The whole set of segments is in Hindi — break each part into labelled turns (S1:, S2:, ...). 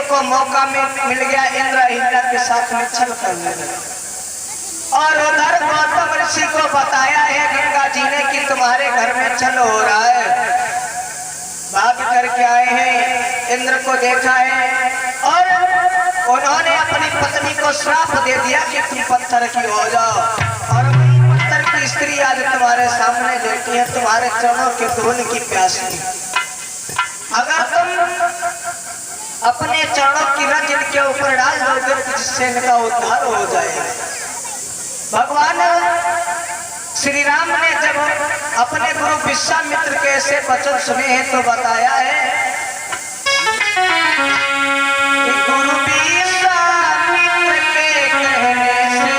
S1: को मौका मिल गया इंद्र हिंदा के साथ में छल करने लगा। और उधर गौतम ऋषि को बताया है गंगा जी ने कि तुम्हारे घर में छल हो रहा है। भाग करके आए हैं, इंद्र को देखा है और उन्होंने अपनी पत्नी को श्राप दे दिया कि तुम पत्थर की हो जाओ। और पत्थर की स्त्री आज तुम्हारे सामने बैठी है, तुम्हारे चरणों के धूल की प्यासी। अगर तुम अपने चरणों की रज इनके ऊपर डाल दोगे तो जिससे इनका उद्धार हो जाएगा। भगवान श्री राम ने जब अपने गुरु विश्वामित्र के ऐसे वचन सुने हैं तो बताया है कि गुरु विश्वामित्र के कहने से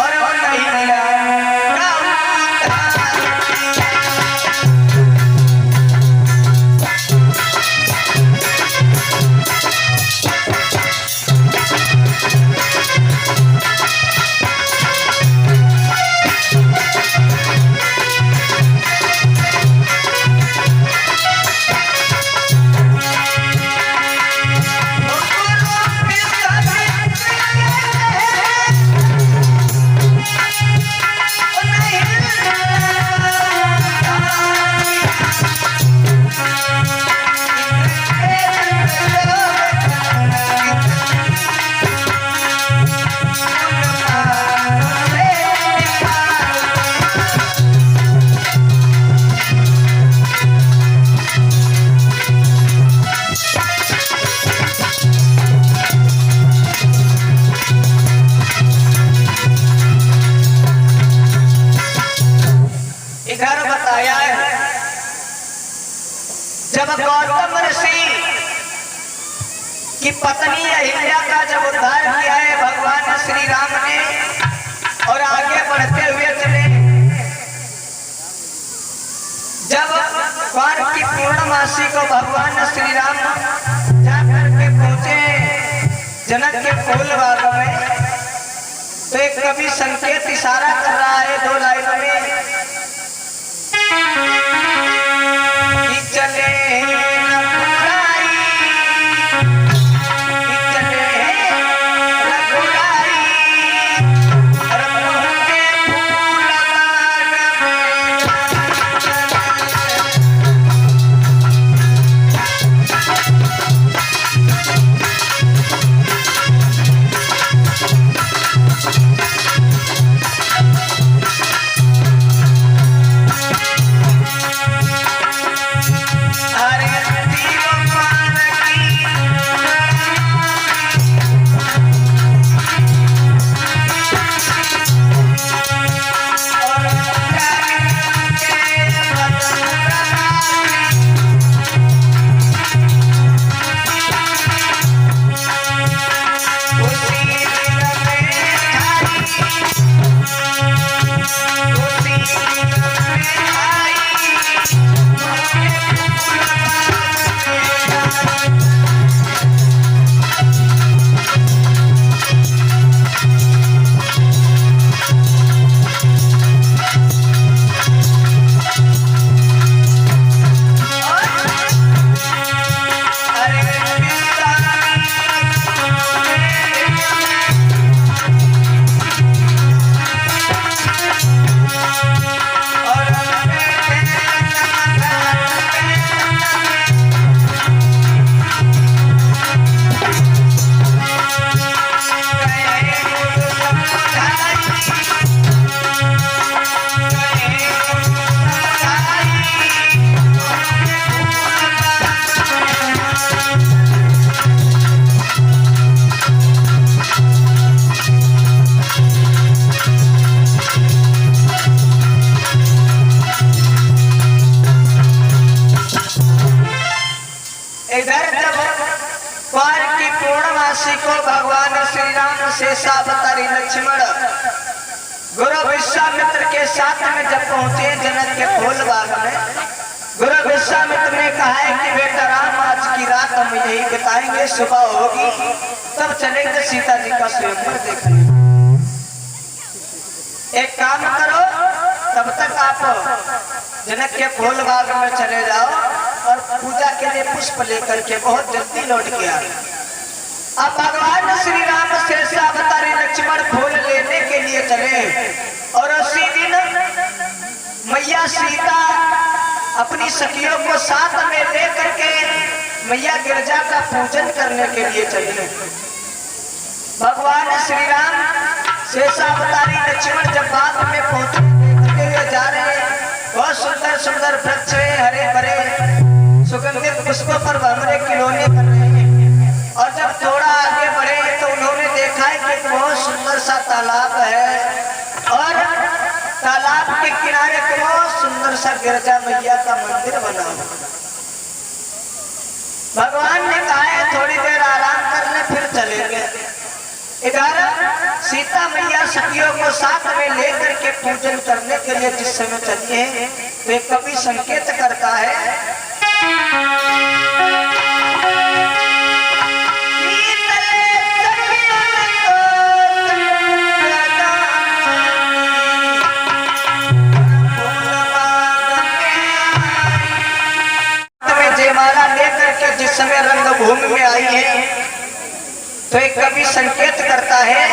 S1: और वो नहीं मिला गौतम ऋषि की पत्नी अहिल्या का जब उद्धार किया है भगवान श्री राम ने और आगे बढ़ते हुए चले। जब वार की पूर्णमासी को भगवान श्री राम जाकर के पहुंचे जनक के फूल बाग में तो एक कवि संकेत इशारा कर रहा है 2 लाइनों में कि चले शेषावतारी लक्ष्मण गुरु विश्वामित्र के साथ में जब पहुंचे जनक के फूल बाग में गुरु विश्वामित्र ने कहा है कि बेटा राम आज की रात हम यही बिताएंगे, सुबह होगी तब चलेंगे सीता जी का स्वयंवर देखने। एक काम करो, तब तक आप जनक के फूल बाग में चले जाओ और पूजा के लिए पुष्प लेकर के बहुत जल्दी लौट गया। अब भगवान श्री राम शेषावतारी लक्ष्मण फूल लेने के लिए चले और उसी दिन मैया सीता अपनी सखियों को साथ में लेकर के मैया गिरजा का पूजन करने के लिए चले। भगवान श्री राम शेषावतारी लक्ष्मण जब बाग में पहुंचे जा रहे हैं, बहुत सुंदर सुंदर वृक्ष हरे भरे सुगंधित पुष्पों पर भंवरे खिलौने कर रहे हैं। और जब थोड़ा आगे बढ़े तो उन्होंने देखा है कि बहुत सुंदर सा तालाब है और तालाब के किनारे बहुत सुंदर सा गिरजा मैया का मंदिर बना हुआ। भगवान ने कहा है थोड़ी देर आराम कर ले फिर चलेंगे। इधर सीता मैया सखियों को साथ में लेकर के पूजन करने के लिए जिस समय चली है तो एक कवि संकेत करता है जयमाला लेकर के जिस समय रंगभूमि में आई है तो एक कवि संकेत करता है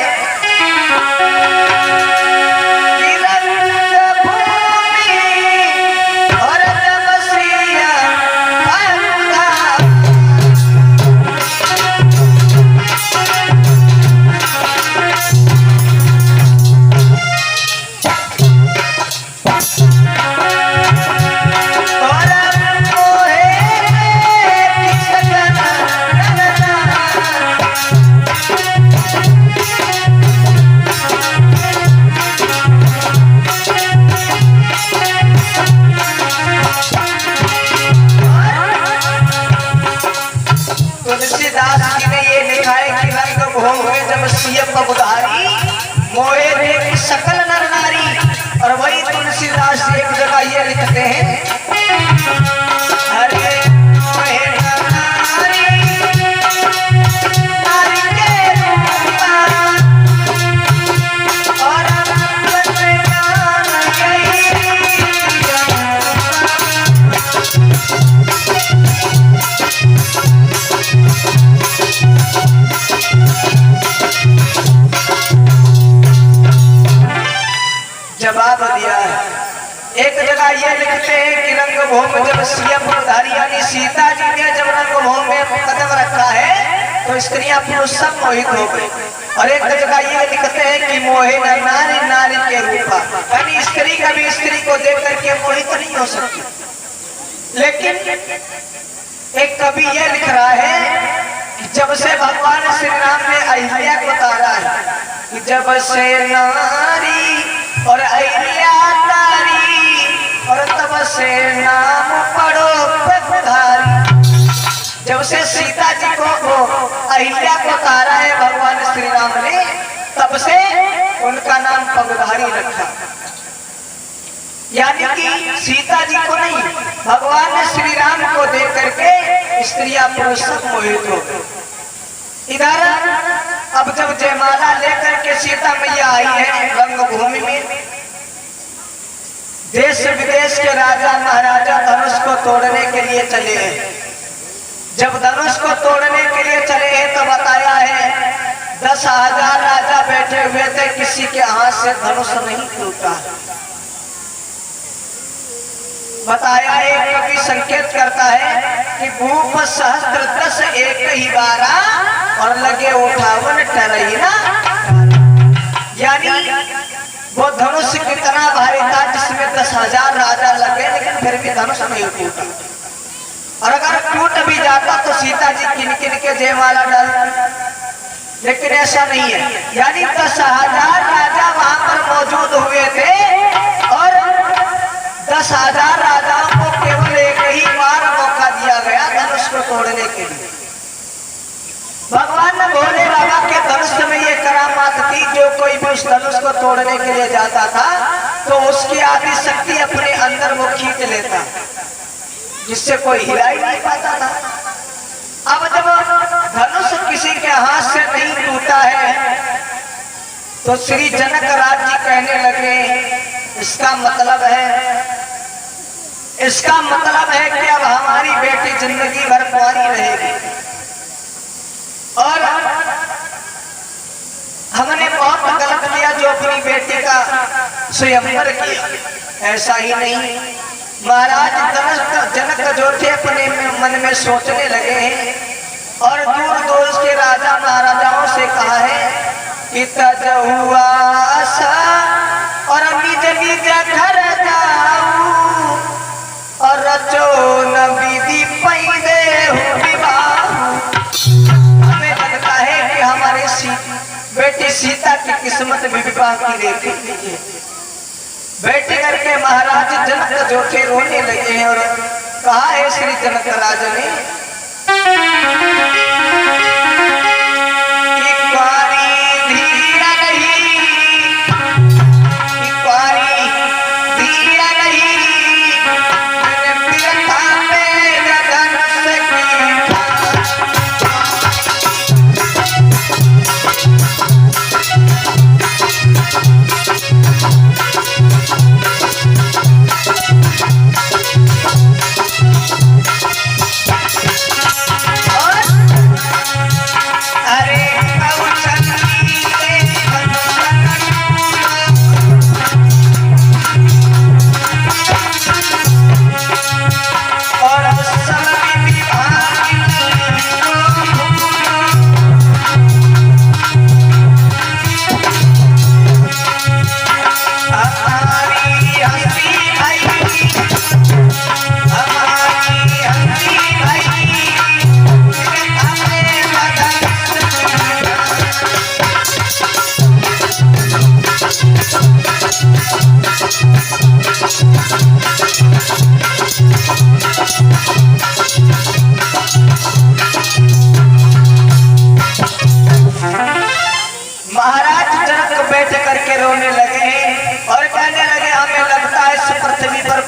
S1: पगुधारी मोहे देख सकल नर नारी। और वही तुलसीदास एक जगह ये लिखते हैं हरे मोहे नर नारी नारी के रूपा और जवाब दिया है। एक जगह ये लिखते हैं कि रंगभूमि जब सीएम पगधारी यानी सीता जी ने जब रंगभूमि में कदम रखा है तो स्त्रियां पुरुष सब मोहित हो गए। और एक जगह ये लिखते हैं कि मोहे नारी नारी के रूपा यानी स्त्री कभी स्त्री को देख करके मोहित नहीं हो सकती। लेकिन एक कवि ये लिख रहा है कि जब से भगवान श्री राम ने अहिल्या को उतारा है कि जब से नारी और अहिल्या तारी और तब से नाम पढ़ो पगधारी। जब से सीता जी को अहिल्या को तारा है भगवान श्री राम ने तब से उनका नाम पगधारी रखा। यानी कि सीता जी को नहीं भगवान श्री राम को देख करके स्त्रियां पुरुष सब मोहित हो गए। इधर अब जब जयमाला लेकर के सीता मैया आई है रंगभूमि में, देश विदेश के राजा महाराजा धनुष को तोड़ने के लिए चले हैं। जब धनुष को तोड़ने के लिए चले हैं तो बताया है 10,000 राजा बैठे हुए थे, किसी के हाथ से धनुष नहीं टूटा। बताया एक कवि संकेत करता है कि भूप सहस्त्र 10 एक ही बारा और लगे 58 टरही ना। यानी वो धनुष कितना भारी था जिसमें 10,000 राजा लगे लेकिन फिर भी धनुष नहीं टूटा। और अगर टूट भी जाता तो सीता जी किन किन के जयमाला डाल, लेकिन ऐसा नहीं है। यानी 10,000 राजा वहां पर मौजूद हुए थे और 10,000 राजाओं को केवल एक ही बार मौका दिया गया धनुष को तोड़ने के लिए। भगवान ने भोले बाबा के धनुष में ये करामात थी, जो कोई भी उस धनुष को तोड़ने के लिए जाता था तो उसकी आदि शक्ति अपने अंदर वो खींच लेता, जिससे कोई हिला ही नहीं पाता था। अब जब धनुष किसी के हाथ से नहीं टूटा है तो श्री जनक राज जी कहने लगे इसका मतलब है इसका मतलब है कि अब हमारी बेटी जिंदगी भर कुंवारी रहेगी और हमने बहुत गलत किया जो अपनी बेटी का स्वयंवर किया। ऐसा ही नहीं, महाराज जनक जो थे अपने मन में सोचने लगे हैं और दूर दूर के राजा महाराजाओं से कहा है कि तजुआ और निज निज घर जाऊं और रचो न विधि पैदे विवाह। हमें लगता है कि हमारे बेटी सीता की किस्मत में विवाह की रेखी है। बेटी करके महाराज जनक जो थे रोने लगे हैं और कहा है श्री जनक राज ने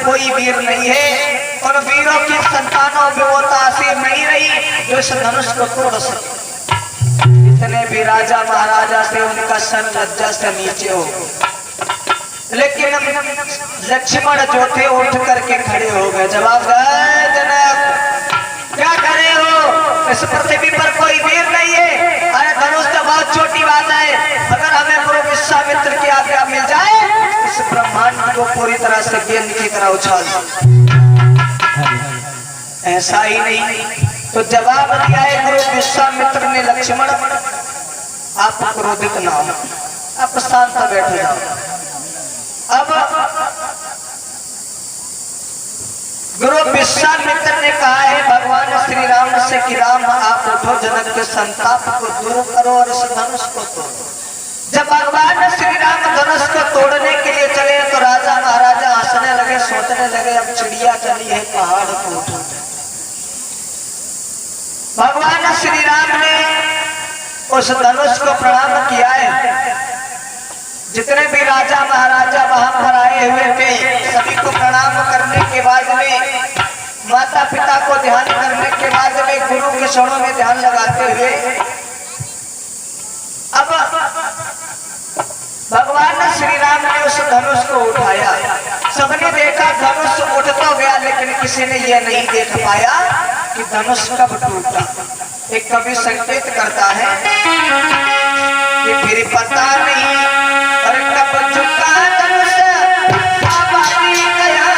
S1: कोई वीर नहीं है और वीरों की संतानों में वो तासीर नहीं रही जो इस धनुष को तोड़ सके। इतने भी राजा महाराजा से उनका सर लज्जा से नीचे हो, लेकिन लक्ष्मण जो थे उठ करके खड़े हो गए। जवाब गए जनक क्या करे हो, इस पृथ्वी पर कोई वीर नहीं है। अरे धनुष तो बहुत छोटी बात है, अगर हमें गुरु विश्वामित्र की आज्ञा मिल जाए इस ब्रह्मांड को पूरी तरह से गेंद की तरह उछाल। ऐसा ही नहीं तो जवाब दिया है गुरु विश्वामित्र ने, लक्ष्मण आप क्रोधित ना हो, आप शांत बैठ जाओ। अब गुरु विश्वामित्र ने कहा है भगवान श्री राम से कि राम आप उठो, जनक के संताप को दूर करो और इस धनुष को तोड़ो। जब भगवान श्री राम धनुष को तोड़ने के लिए चले तो राजा महाराजा हंसने लगे, सोचने लगे अब चिड़िया चली है पहाड़ को उठा। भगवान श्री राम ने उस धनुष को प्रणाम किया है। जितने भी राजा महाराजा वहां पर आए हुए थे सभी को प्रणाम करने के बाद में, माता पिता को ध्यान करने के बाद में, गुरु के चरणों में ध्यान लगाते हुए अब भगवान श्री राम ने उस धनुष को उठाया। सबने देखा धनुष उठ तो गया, लेकिन किसी ने यह नहीं देख पाया कि धनुष कब टूटा। एक कवि संकेत करता है कि फिर पता नहीं और कब झुका धनुष आबादी गया।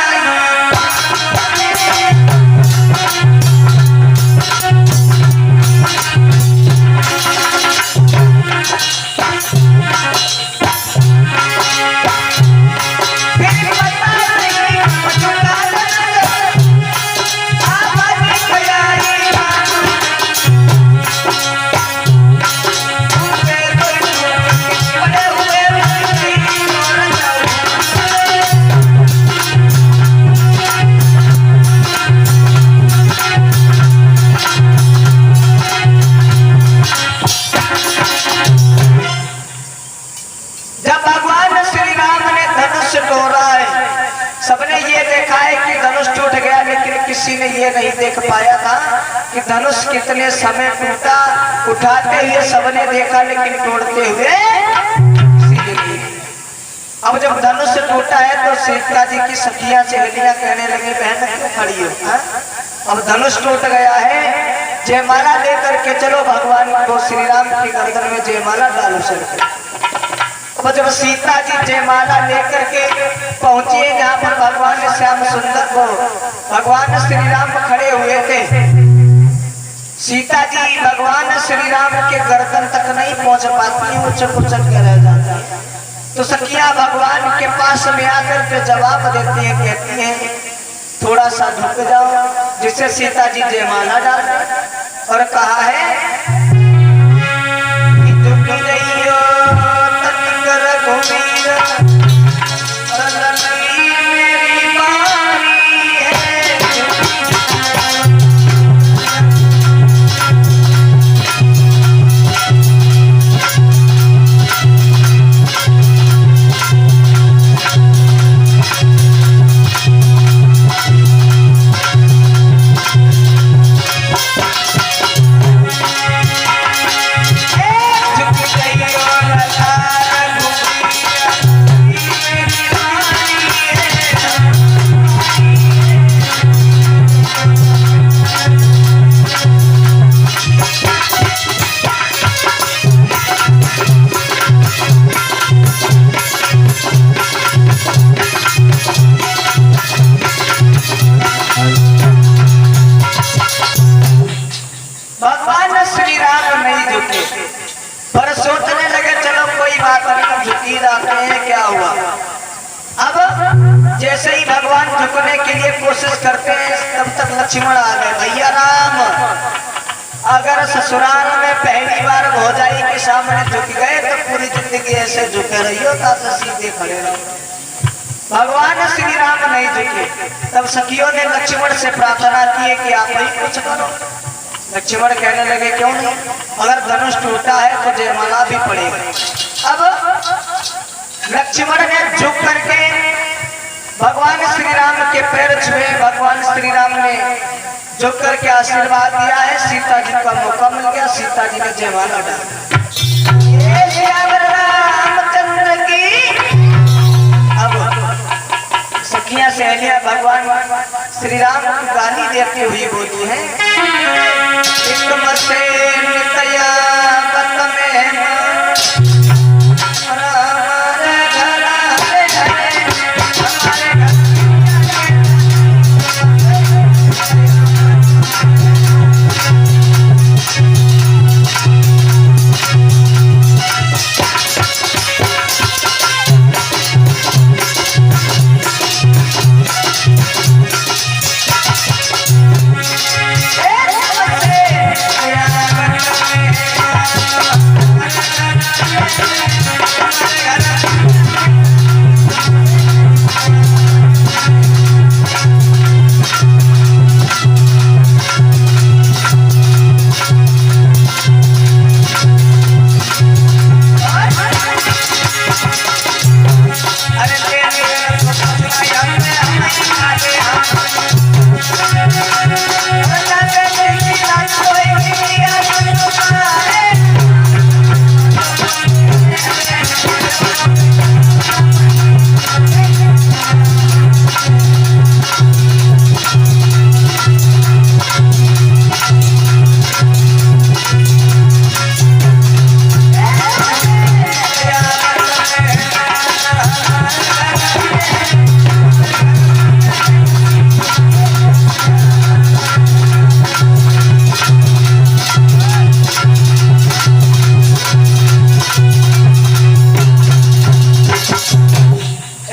S1: किसी ने ये नहीं देख पाया था कि धनुष कितने समय टूटा। उठाते हुए सबने देखा लेकिन तोड़ते हुए किसी ने नहीं। अब जब धनुष टूटा है तो सीता जी की सखियां सहेलियां कहने लगी बहन क्यों खड़ी हो? अब धनुष टूट गया है, जयमाला लेकर के चलो भगवान को श्री राम की गर्दन में जयमाला डालो सर। अब जब सीता जी जयमाला लेकर के पहुंची जहाँ पर भगवान श्याम सुंदर को भगवान श्री राम खड़े हुए थे, सीता जी भगवान श्री राम के गर्दन तक नहीं पहुंच पाती, उछक उछक के रह जाती है। तो सखियां भगवान के पास में आकर के जवाब देती हैं, कहती हैं थोड़ा सा झुक जाओ, जिससे सीता जी जयमाला डाल और कहा है कि झुक जाइयो तनिक रघुवीर जैसे ही भगवान झुकने के लिए कोशिश करते हैं तब तक लक्ष्मण आ गए। भैया राम, अगर ससुराल में पहली बार भौजाई के सामने झुक गए तो पूरी जिंदगी ऐसे झुके रहियो, ताकि सीधे खड़े रहो। भगवान श्री राम नहीं झुके। तब सखियों ने लक्ष्मण से प्रार्थना की कि आप ही कुछ करो। लक्ष्मण कहने लगे क्यों नहीं, अगर धनुष टूटा है तो जयमाला भी पड़ेगा। अब लक्ष्मण ने झुक करके भगवान श्री राम के पैर छुए। भगवान श्री राम ने झुक करके आशीर्वाद दिया है, सीता जी का मौका मिल गया, सीता जी ने जयमाला रामचंद्र की। अब सखियां सहेलियां भगवान श्री राम को गाली देती हुई बोली है,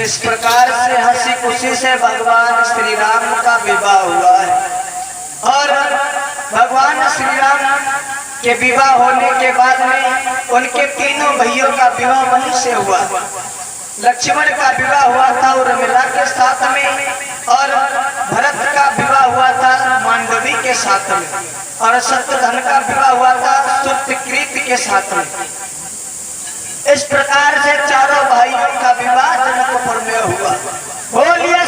S1: इस प्रकार से हंसी खुशी से भगवान श्री राम का विवाह हुआ है। और भगवान श्री राम के विवाह होने के बाद में उनके तीनों भाइयों का विवाह वहीं से हुआ। लक्ष्मण का विवाह हुआ था उर्मिला के साथ में, और भरत का विवाह हुआ था मांडवी के साथ में, और शत्रुघ्न का विवाह हुआ था सुतकृत के साथ में। इस प्रकार से चारों भाइयों का विवाह जनकपुर में हुआ। बोलिए